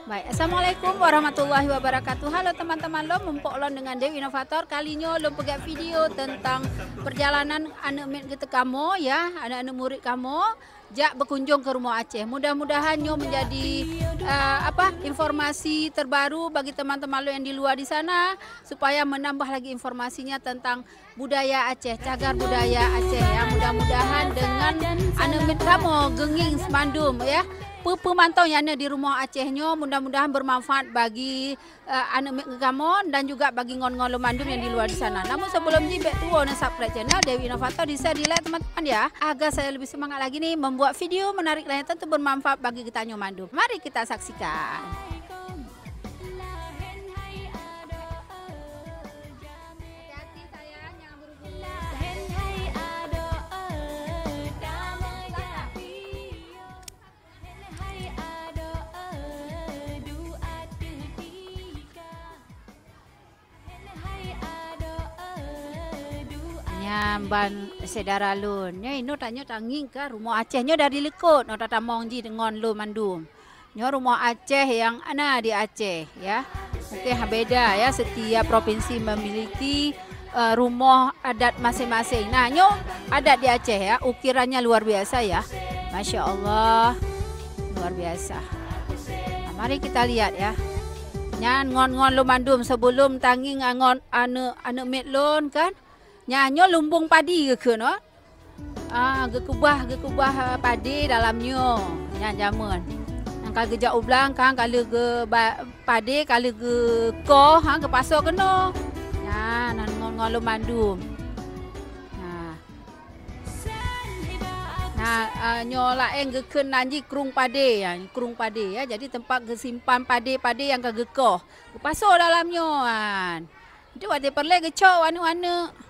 Baik, Assalamualaikum warahmatullahi wabarakatuh. Halo teman-teman, lo mumpuk lo dengan Dewi Inovator. Kalinya lo pegang video tentang perjalanan anak mit kita kamu ya, anak-anak murid kamu jak berkunjung ke rumah Aceh. Mudah-mudahan nyo menjadi informasi terbaru bagi teman-teman lo yang di luar di sana supaya menambah lagi informasinya tentang budaya Aceh, cagar budaya Aceh ya. Mudah-mudahan dengan anak mit kamu genging semandum ya. Pemantau yang ada di rumah Acehnya mudah-mudahan bermanfaat bagi anak kamu dan juga bagi ngon-ngon Mandum yang di luar di sana. Namun sebelum ni back to subscribe channel Dewi Inovator, di-share, di-like teman-teman ya, agar saya lebih semangat lagi nih membuat video menarik lain tentu bermanfaat bagi kita nyo Mandum. Mari kita saksikan. Ban sedara lun nya ino tanya tanging ka rumah Acehnya dari lekut no tatamong ji dengan lu Mandum nyo rumah Aceh yang ana di Aceh ya. Mungkin beda ya, setiap provinsi memiliki rumah adat masing-masing. Nah nyo adat di Aceh ya, ukirannya luar biasa ya, Masya Allah luar biasa. Nah, mari kita lihat ya. Nyan ngon-ngon lu Mandum sebelum tanging ngon anu mit lun kan. Nyanyo lumbung padi ke no? Gekubah padi dalamnya. Nyan jamun. Yang kalau gejak ublang kan kalau ge padi kalau ge ko ke pasar kena. Nah, ngol Mandum. Nah, nyola ge ken nanji krung padi ya, krung padi ya. Jadi tempat gesimpan padi-padi yang ke gekoh. Ke pasar dalamnya kan. Itu ada perle gecok warna-warna.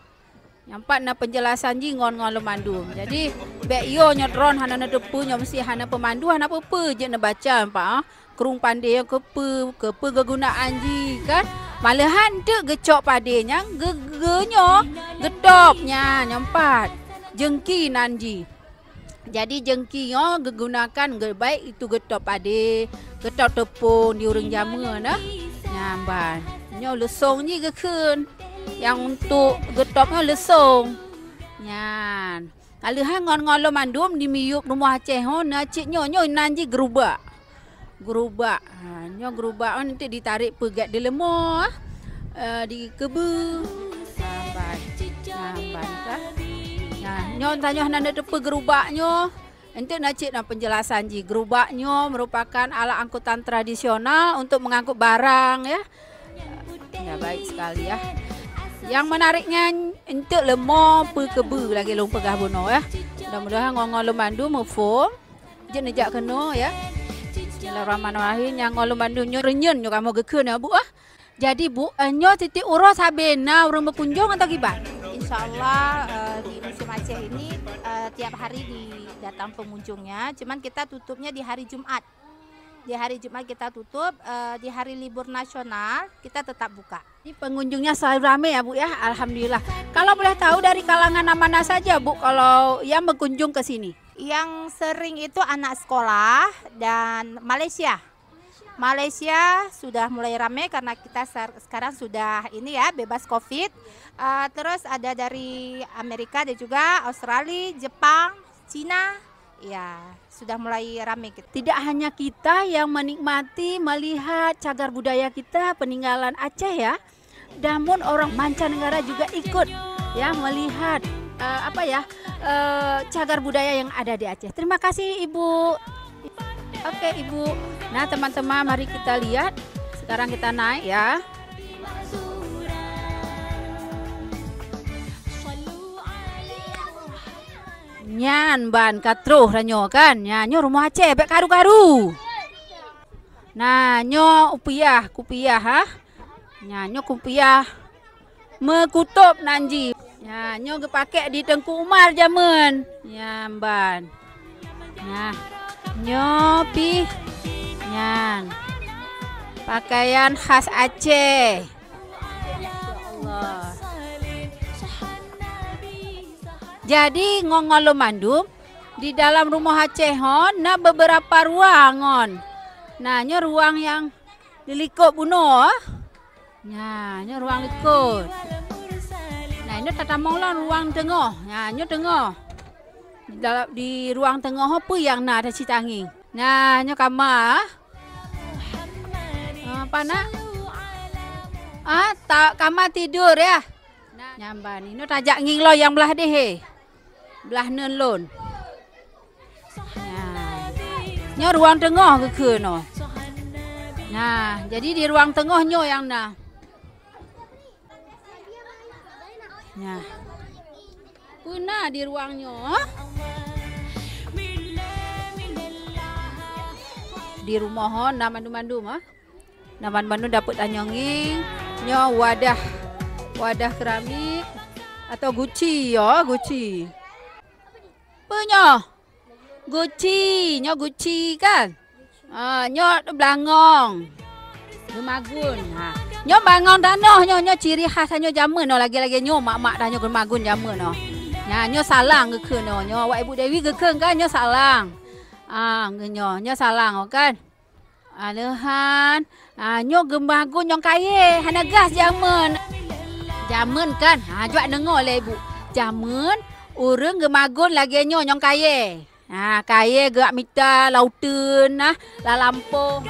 Nampak na penjelasan ji ngon-ngon lo Mandum. Jadi bek yo nyodron hana na depu nyo mesti hana pemandu hana apa je na baca nampak kerung pandai yang kepe kegunaan ji kan. Malahan dek gecok padenya genyo gedopnya nampak jengki nanji. Jadi jengki yo gegunakan baik itu getop pade, getop tepung di urang jama nah. Nyamban. Nyo lesong ji geken. Yang untuk getopnya lesung. Nyan. Kalau ngon-ngon lo Mandum di miyuk rumah Aceh ho na ciknyo nanji gerubak. Gerubak. Nyo gerubak nanti ditarik pegat di lemah. Di kebu. Namban kan. Nah, nyo tanya nanda depe gerubaknyo. Nanti nak cik nak penjelasan ji. Gerubaknyo merupakan alat angkutan tradisional untuk mengangkut barang ya. Ya baik sekali ya. Yang menariknya untuk lemah kebu lagi long pegah bono ya. Mudah-mudahan ngong lo Mandum mufum. Je nejak kena ya. Bismillahirrahmanirrahim. Yang ngong lo Mandum nyo renyen nyo kamu gekun ya Bu ah. Jadi Bu nyo titik urus sabena urang berkunjung atau gimana? Insyaallah di musim Aceh ini tiap hari datang pengunjungnya. Cuman kita tutupnya di hari Jumat. Di hari Jumat kita tutup, di hari libur nasional kita tetap buka. Ini pengunjungnya selalu ramai ya Bu ya, Alhamdulillah. Kalau boleh tahu dari kalangan mana saja Bu kalau yang berkunjung ke sini? Yang sering itu anak sekolah dan Malaysia. Malaysia sudah mulai ramai karena kita sekarang sudah ini ya bebas COVID. Terus ada dari Amerika dan juga Australia, Jepang, Cina. Ya, sudah mulai ramai. Tidak hanya kita yang menikmati melihat cagar budaya kita peninggalan Aceh ya, namun orang mancanegara juga ikut ya melihat cagar budaya yang ada di Aceh. Terima kasih Ibu. Oke Ibu. Nah teman-teman mari kita lihat. Sekarang kita naik ya. Nyan ban katruh ranyo kan. Nyo rumah Aceh bek karu-karu. Nah nyo kupiah ha. Nyo kupiah mekutup nanji. Nyo gepake di Tengku Umar jaman. Nyamban. Nah nyo pi nyan. Pakaian khas Aceh. Ya Allah. Jadi ngongolo Mandum di dalam rumah Aceh na beberapa ruangan. Nah, nyo ruang yang dilikut bunuh. Nah, nyo ruang likut. Nah, ini tatamong lah ruang tengah. Nah, nyo tengah. Di ruang tengah apa yang nak ada citangin. Nah, nyo kamar. Apa nak? Kamar tidur ya. Nah, nyamban ni. Nyo tajak nging lo yang belah deh. Belah nun lon. Nyo ruang tengah ke no. Nah, jadi di ruang tengah nyo yang nah. Nah. Puna di ruangnya. Di rumah nak mandu-mandu mah. Nak mandu dapat anyonging, nyo wadah keramik atau guci ya, guci. Punya. Guci, nyo guci kan. Nyo belangong. Gemagun. Nyo bangun tanah nyo ciri khas nyo jaman no lagi-lagi nyo mak-mak dah nyo gemagun jaman no. Nyo salang ke no. Nyo awak Ibu Dewi ke kan nyo salang. Nyo salang kan. Alehan. Nyo gemagun nyo kaya hana gas jaman. Jaman kan. Juak dengar le Ibu. Jaman urang gemagun lagi nyo kaya. Kaya gerak mita lautun lah lampu.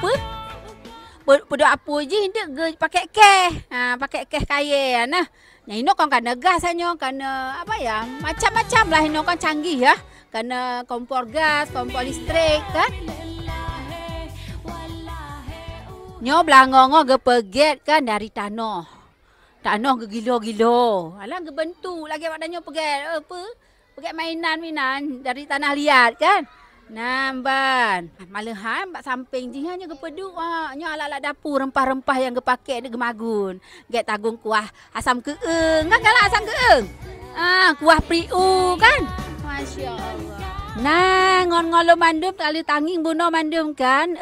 Pada apa je hendak pakai keh. Pakai keh kaya nah. Ino kan kena gas nyo kena apa ya? Macam-macam lah ino kan canggih ya. Kena kompor gas, kompor listrik kan. Nyo belangongo ge peget kan dari tanah. Tanah ge gilo-gilo. Alah ge bentuk lagi pada nyo peget apa? Peget mainan dari tanah liat kan. Namban. Malahan bak samping je hanya gepeduk. Nyo ala-ala dapur rempah-rempah yang gepakai ni gemagun. Get tagung kuah asam keeng. Kan kalau asam keeng? Kuah priu kan? Masya-Allah. Nah, ngon-ngon lo mandum kali tanging buno mandum kan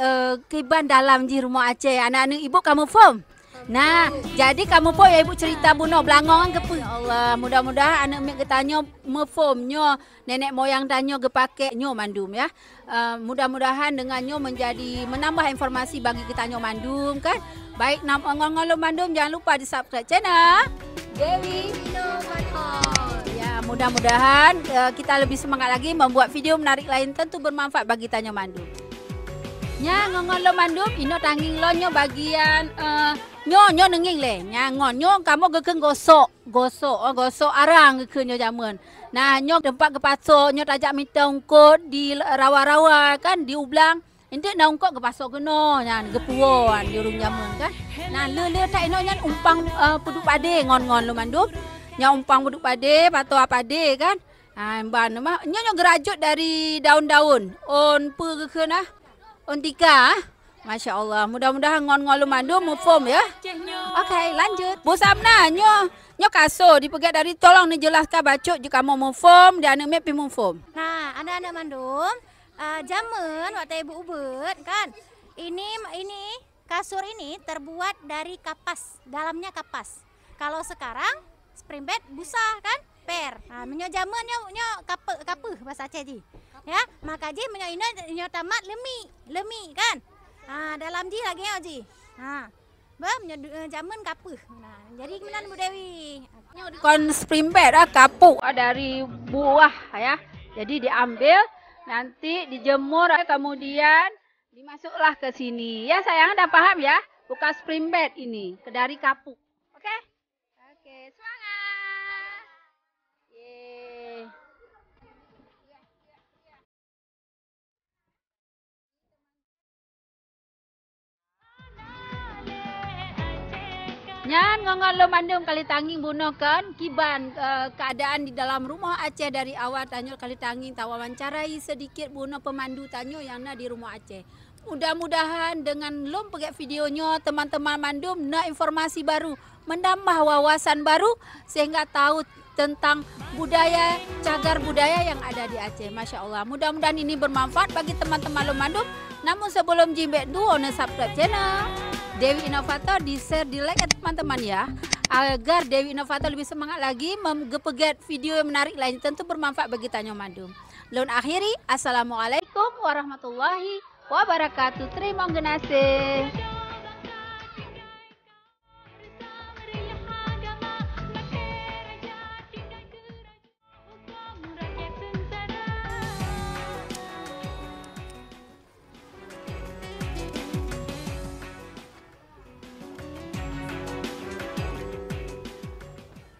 kiban dalam di rumah Aceh. Anak-anak ibu kamu faham? Nah, jadi kamu po ya Ibu cerita buno belangongan ke pun. Allah, mudah-mudahan anak mek getanyo mefom nyo nenek moyang tanyo gepake nyo mandum ya. Mudah-mudahan dengan nyo menjadi menambah informasi bagi getanyo mandum kan. Baik ngolo mandum jangan lupa di subscribe channel Dewi Inovator. Ya, mudah-mudahan kita lebih semangat lagi membuat video menarik lain tentu bermanfaat bagi tanyo mandum. Nya ngolo mandum ino tanging lo nyo bagian nyo nenging le nyangon nyo kamu geken gosok arang geken nyo jaman. Nah nyo tempat ke pasok nyo tajak minta ungkut di rawa-rawa kan di ublang. Intik nak ungkut ke pasok keno nyan gepuan di urung jaman kan. Nah le tak ino nyan umpang puduk pade ngon lo mandum. Nya umpang puduk pade patoa pade kan. Ban mah nyo gerajut dari daun-daun. On pe geken Ontika, Masya Allah. Mudah-mudahan ngon-ngon lu mandu mufom ya. Oke, lanjut. Bu Samna, nyo kaso dipegat dari tolong dijelaskan bacot jika mau mufom dan anak mepi mufom. Nah, anak-anak mandum, jaman waktu ibu ubet kan. Ini kasur ini terbuat dari kapas, dalamnya kapas. Kalau sekarang spring bed busa kan, per. Nah, menyo jaman nyo kape bahasa Aceh ji. Ya, maka ji menyo tamat lemi kan. Dalam ji lagi ji. Jaman kapuh. Nah, jadi kemudian Bu Dewi. Kon spring bed kapuk dari buah ya. Jadi diambil nanti dijemur kemudian dimasuklah ke sini. Ya sayang udah paham ya? Bukan spring bed ini, dari kapuk. Oke? Oke, semangat. Yeay. Nyan ngongon lo mandum kali tanging buno kan kiban keadaan di dalam rumah Aceh dari awal tanyo kali tanging tawawancarai sedikit buno pemandu tanyo yang na di rumah Aceh. Mudah-mudahan dengan lo pakai videonya teman-teman mandum na informasi baru, menambah wawasan baru sehingga tahu tentang budaya, cagar budaya yang ada di Aceh. Masya Allah. Mudah-mudahan ini bermanfaat bagi teman-teman lo mandum. Namun sebelum jimbek duo na subscribe channel Dewi Inovator, di share, di like teman-teman ya, agar Dewi Inovator lebih semangat lagi menggepegat video yang menarik lain tentu bermanfaat bagi tanyo mandum. Lun akhiri, Assalamualaikum warahmatullahi wabarakatuh. Terima kasih.